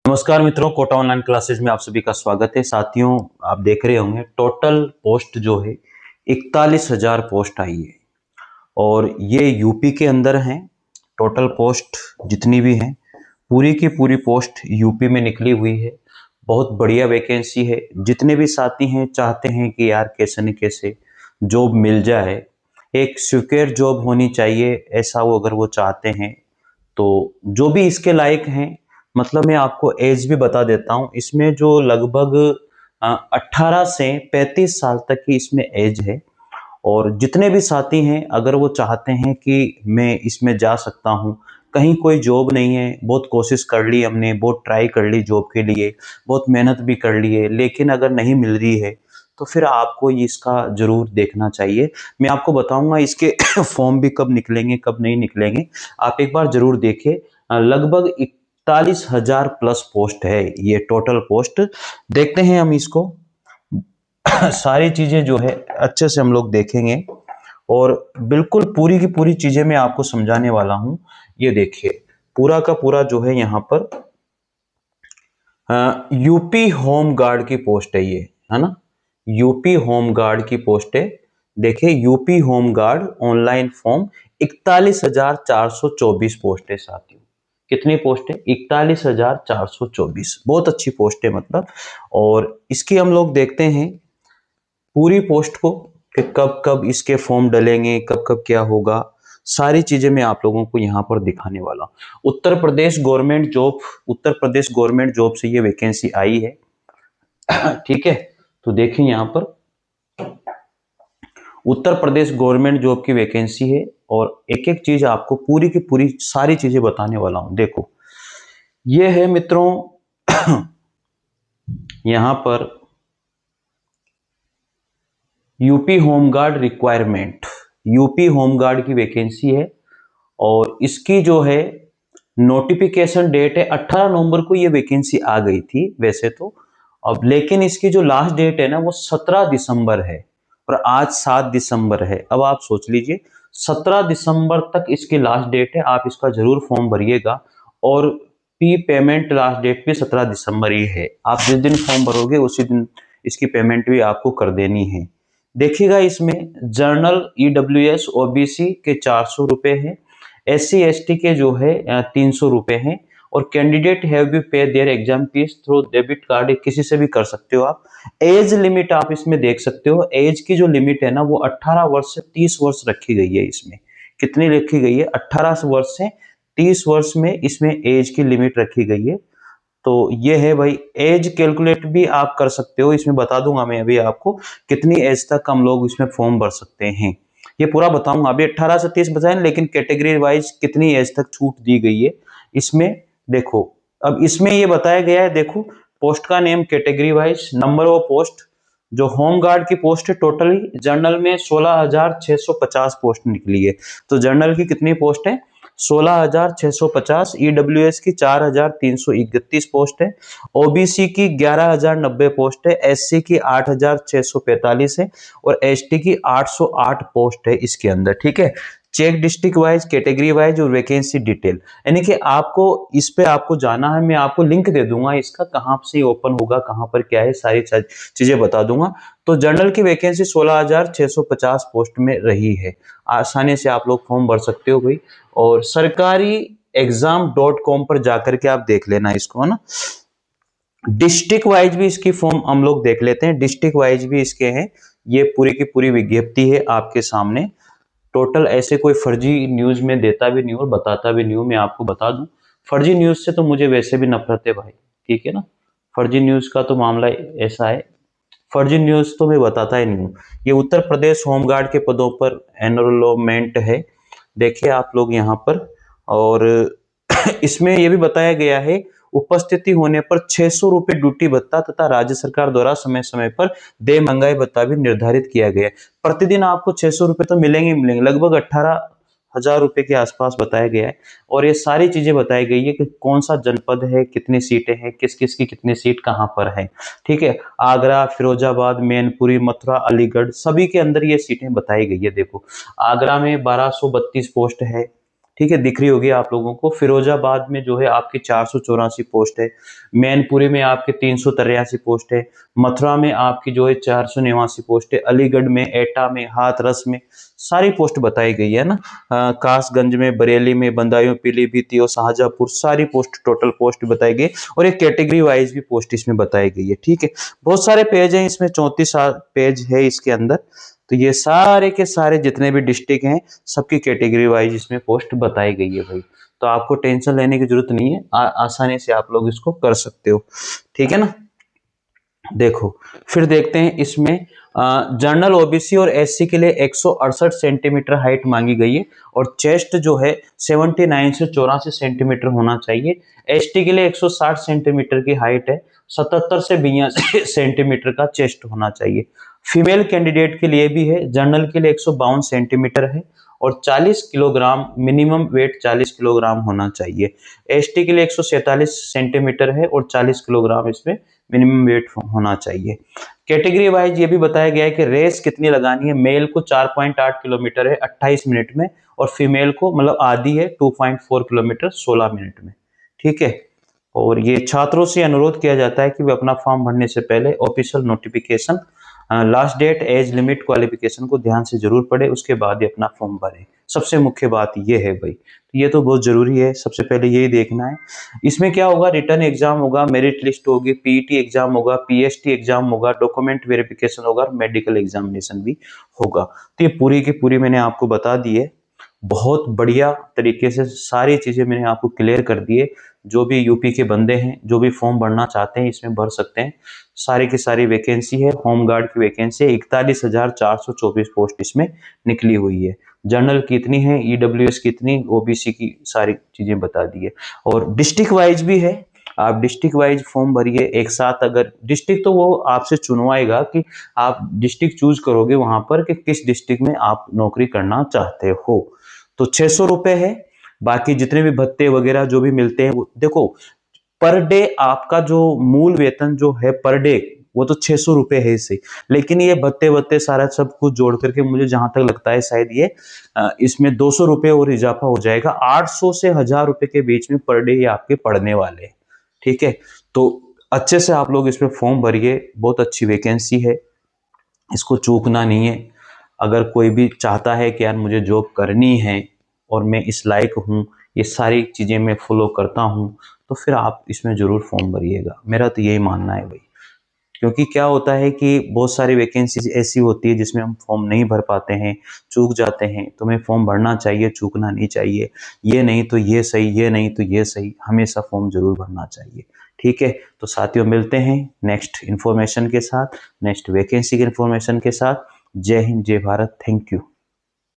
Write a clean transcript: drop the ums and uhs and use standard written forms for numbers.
नमस्कार मित्रों, Kota online classes में आप सभी का स्वागत है। साथियों, आप देख रहे होंगे टोटल पोस्ट जो है 41,000 पोस्ट आई है और ये यूपी के अंदर हैं। टोटल पोस्ट जितनी भी हैं पूरी की पूरी पोस्ट यूपी में निकली हुई है। बहुत बढ़िया वैकेंसी है। जितने भी साथी हैं चाहते हैं कि यार कैसे न कैसे जॉब मिल जाए, एक सिक्योर जॉब होनी चाहिए, ऐसा वो अगर वो चाहते हैं तो जो भी इसके लायक हैं, मतलब मैं आपको एज भी बता देता हूं। इसमें जो लगभग 18 से 35 साल तक की इसमें एज है। और जितने भी साथी हैं अगर वो चाहते हैं कि मैं इसमें जा सकता हूं, कहीं कोई जॉब नहीं है, बहुत कोशिश कर ली हमने, बहुत ट्राई कर ली जॉब के लिए, बहुत मेहनत भी कर ली है, लेकिन अगर नहीं मिल रही है तो फिर आपको इसका जरूर देखना चाहिए। मैं आपको बताऊंगा इसके फॉर्म भी कब निकलेंगे कब नहीं निकलेंगे, आप एक बार जरूर देखें। लगभग 41,000 प्लस पोस्ट है ये टोटल पोस्ट। देखते हैं हम इसको सारी चीजें जो है अच्छे से हम लोग देखेंगे और बिल्कुल पूरी की पूरी चीजें मैं आपको समझाने वाला हूं। ये देखिए पूरा का पूरा जो है यहाँ पर यूपी होम गार्ड की पोस्ट है ये, है ना। यूपी होम गार्ड की पोस्ट है। देखिए UP home guard online form 41,424 post है साथियों। कितनी पोस्ट है? 41,424। बहुत अच्छी पोस्ट है मतलब। और इसकी हम लोग देखते हैं पूरी पोस्ट को कि कब कब इसके फॉर्म डलेंगे, कब कब क्या होगा, सारी चीजें मैं आप लोगों को यहाँ पर दिखाने वाला हूँ। उत्तर प्रदेश गवर्नमेंट जॉब से ये वैकेंसी आई है। ठीक है, तो देखिए यहाँ पर उत्तर प्रदेश गवर्नमेंट जॉब की वैकेंसी है और एक एक चीज आपको पूरी की पूरी सारी चीजें बताने वाला हूं। देखो ये है मित्रों यहाँ पर UP home guard requirement, UP home guard की वैकेंसी है और इसकी जो है नोटिफिकेशन डेट है 18 नवंबर को ये वैकेंसी आ गई थी वैसे तो। अब लेकिन इसकी जो लास्ट डेट है ना वो 17 दिसंबर है और आज 7 दिसंबर है। अब आप सोच लीजिए 17 दिसंबर तक इसकी लास्ट डेट है। आप इसका जरूर फॉर्म भरिएगा और पी पेमेंट लास्ट डेट भी 17 दिसंबर ही है। आप जिस दिन फॉर्म भरोगे उसी दिन इसकी पेमेंट भी आपको कर देनी है। देखिएगा इसमें जनरल ईडब्ल्यूएस ओबीसी के 400 रुपए है, SC ST के जो है 300 रुपए हैं और candidate have be pay their exam fees through debit card, किसी से भी कर सकते हो आप। एज लिमिट आप इसमें देख सकते हो। एज की जो लिमिट है ना वो 18 वर्ष से 30 वर्ष रखी गई है। इसमें कितनी रखी गई है? 18 वर्ष से 30 वर्ष में इसमें एज की लिमिट रखी गई है। तो ये है भाई, एज कैलकुलेट भी आप कर सकते हो। इसमें बता दूंगा मैं अभी आपको कितनी एज तक हम लोग इसमें फॉर्म भर सकते हैं, ये पूरा बताऊंगा। अभी 18 से 30 बताए, लेकिन कैटेगरी वाइज कितनी एज तक छूट दी गई है इसमें देखो। अब इसमें ये बताया गया है, देखो पोस्ट का name, category wise, number of post. जो होम गार्ड की पोस्ट है टोटली जनरल में 16,650 पोस्ट निकली है। तो जनरल की कितनी पोस्ट है? 16,650। ईडब्ल्यूएस की 4,331 पोस्ट है। ओबीसी की 11,090 पोस्ट है। एससी की 8,645 है और एसटी की 808 पोस्ट है इसके अंदर। ठीक है, check district wise, category wise और वैकेंसी डिटेल, यानी कि आपको इस पे आपको जाना है। मैं आपको लिंक दे दूंगा इसका, कहां से ओपन होगा, कहां पर क्या है, सारी चीजें बता दूंगा। तो जनरल की वैकेंसी 16,650 पोस्ट में रही है। आसानी से आप लोग फॉर्म भर सकते हो भाई। और सरकारी एग्जाम.com पर जाकर के आप देख लेना इसको, है ना। डिस्ट्रिक्ट वाइज भी इसकी फॉर्म हम लोग देख लेते हैं। डिस्ट्रिक्ट वाइज भी इसके हैं। ये पूरी की पूरी विज्ञप्ति है आपके सामने। टोटल ऐसे कोई फर्जी न्यूज में देता भी नहीं और बताता भी नहीं हूं। मैं आपको बता दूं, फर्जी न्यूज से तो मुझे वैसे भी नफरत है भाई, ठीक है ना। फर्जी न्यूज का तो मामला ऐसा है, फर्जी न्यूज तो मैं बताता ही नहीं हूँ। ये उत्तर प्रदेश होमगार्ड के पदों पर एनरोलमेंट है, देखिए आप लोग यहाँ पर। और इसमें यह भी बताया गया है उपस्थिति होने पर 600 रुपए ड्यूटी भत्ता तथा राज्य सरकार द्वारा समय समय पर देय महंगाई भत्ता भी निर्धारित किया गया है। प्रतिदिन आपको 600 रुपए तो मिलेंगे मिलेंगे, लगभग 18,000 रुपए के आसपास बताया गया है। और ये सारी चीजें बताई गई है कि कौन सा जनपद है, कितनी सीटें हैं, किस किस की कितनी सीट कहां पर है। ठीक है, आगरा, फिरोजाबाद, मैनपुरी, मथुरा, अलीगढ़, सभी के अंदर ये सीटें बताई गई है। देखो आगरा में 1232 पोस्ट है, ठीक है, दिख रही होगी आप लोगों को। फिरोजाबाद में जो है आपकी 484 पोस्ट है, मैनपुरी में आपके 383 पोस्ट है, मथुरा में आपकी जो है 489 पोस्ट है, अलीगढ़ में, एटा में, हाथरस में सारी पोस्ट बताई गई है ना। कासगंज में, बरेली में, बदायूं, पीलीभीत और शाहजहांपुर सारी पोस्ट, टोटल पोस्ट बताई गई और एक कैटेगरी वाइज भी पोस्ट इसमें बताई गई है। ठीक है, बहुत सारे पेज हैं इसमें, 34 पेज है इसके अंदर। तो ये सारे के सारे जितने भी डिस्ट्रिक्ट हैं सबकी कैटेगरी वाइज इसमें पोस्ट बताई गई है भाई। तो आपको टेंशन लेने की जरूरत नहीं है, आसानी से आप लोग इसको कर सकते हो। ठीक है ना। देखो फिर देखते हैं इसमें जनरल ओबीसी और एससी के लिए 168 सेंटीमीटर हाइट मांगी गई है और चेस्ट जो है 79 से 84 सेंटीमीटर होना चाहिए। एसटी के लिए 160 सेंटीमीटर की हाइट है, 77 से 82 सेंटीमीटर का चेस्ट होना चाहिए। फीमेल कैंडिडेट के लिए भी है, जनरल के लिए 152 सेंटीमीटर है और 40 किलोग्राम मिनिमम वेट 40 किलोग्राम होना चाहिए। एसटी के लिए 147 सेंटीमीटर है और 40 किलोग्राम इसमें मिनिमम वेट होना चाहिए। कैटेगरी वाइज ये भी बताया गया है कि रेस कितनी लगानी है। मेल को 4.8 किलोमीटर है 28 मिनट में और फीमेल को मतलब आधी है 2.4 किलोमीटर 16 मिनट में। ठीक है, और ये छात्रों से अनुरोध किया जाता है कि वे अपना फॉर्म भरने से पहले official notification, last date, age limit, qualification को ध्यान से जरूर पढ़े, उसके बाद ही अपना फॉर्म भरें। सबसे मुख्य बात ये है भाई, तो ये तो बहुत जरूरी है, सबसे पहले यही देखना है। इसमें क्या होगा, रिटर्न एग्जाम होगा, मेरिट लिस्ट होगी, पीईटी एग्जाम होगा, पीएसटी एग्जाम होगा, डॉक्यूमेंट वेरिफिकेशन होगा, मेडिकल एग्जामिनेशन भी होगा। तो ये पूरी की पूरी मैंने आपको बता दी है, बहुत बढ़िया तरीके से सारी चीजें मैंने आपको क्लियर कर दी है। जो भी यूपी के बंदे हैं, जो भी फॉर्म भरना चाहते हैं इसमें भर सकते हैं। सारी की सारी वैकेंसी है, होम गार्ड की वैकेंसी है, 41,424 पोस्ट इसमें निकली हुई है। जनरल कितनी है, ईडब्ल्यूएस कितनी, ओबीसी की सारी चीजें बता दी है। और डिस्ट्रिक्ट वाइज भी है, आप डिस्ट्रिक्ट वाइज फॉर्म भरिए एक साथ। अगर डिस्ट्रिक्ट तो वो आपसे चुनवाएगा कि आप डिस्ट्रिक्ट चूज करोगे वहां पर कि किस डिस्ट्रिक्ट में आप नौकरी करना चाहते हो। तो 600 रुपए है, बाकी जितने भी भत्ते वगैरह जो भी मिलते हैं वो देखो, पर डे आपका जो मूल वेतन जो है पर डे वो तो 600 रुपए है इसे, लेकिन ये भत्ते वत्ते सारा सब कुछ जोड़ करके मुझे जहां तक लगता है शायद ये इसमें 200 रुपए और इजाफा हो जाएगा, 800 से 1000 रुपए के बीच में पर डे ये आपके पड़ने वाले हैं। ठीक है, तो अच्छे से आप लोग इसमें फॉर्म भरिए, बहुत अच्छी वैकेंसी है, इसको चूकना नहीं है। अगर कोई भी चाहता है कि यार मुझे जॉब करनी है और मैं इस लायक हूँ, ये सारी चीज़ें मैं फॉलो करता हूँ, तो फिर आप इसमें ज़रूर फॉर्म भरिएगा, मेरा तो यही मानना है भाई। क्योंकि क्या होता है कि बहुत सारी वैकेंसीज ऐसी होती है जिसमें हम फॉर्म नहीं भर पाते हैं, चूक जाते हैं। तो हमें फॉर्म भरना चाहिए, चूकना नहीं चाहिए। ये नहीं तो ये सही, ये नहीं तो ये सही, हमेशा फॉर्म जरूर भरना चाहिए। ठीक है, तो साथियों मिलते हैं नेक्स्ट इन्फॉर्मेशन के साथ, नेक्स्ट वैकेंसी के इन्फॉर्मेशन के साथ। जय हिंद, जय भारत, थैंक यू।